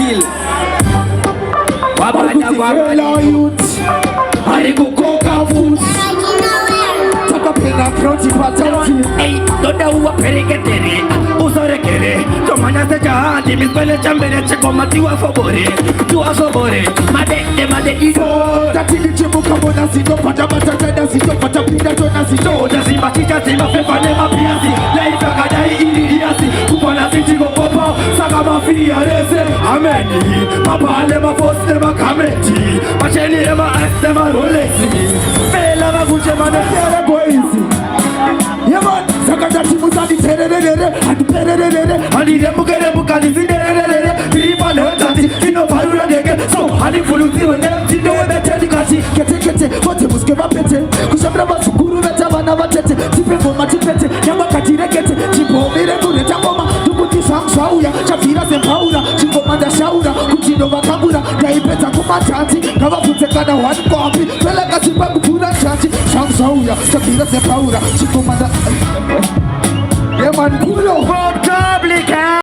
chill. Hello youth, I go coca food. Talk up in a front if I tell you. Hey, don't know what perigetere. Usare kere. Tomanya se jahandi misbele chambere chekoma tiwa fobore. Tiwa fobore. Madedido. Tatili chibuka bona sito pata bata tenda sito pata pinda tona sito. Jazimba chicha zimba pepa nema piasi. Leifa kadai iliasi. Kupana siti go popo. Saka mafia rese. Ameni. Papa lema foste ma kameti. Macheni ema este ma rolesi. Fela ma guche ma ne boys. Yeah man, sakata chimusa di tererere, adi tererere, adi rebuka di tererere. Pipa le tati, ino parura dege. So adi fuluti wene, ino wene tedi kasi. Kete, fote muske vapete. Kushabra basukuru veta vana vatete. Tipe goma tipete, nyama katire kete. Chipo mire kure chakoma, tukuti shauya. Chapira sempaura, chikoma da shaura. Kuchindo vakabura, gaipeta kumatanti. Kava pute kada wani kopi. Pela kasi babu pura chanti. Shauya, chapira sempaura. Chikoma da... Yeah man, pull up.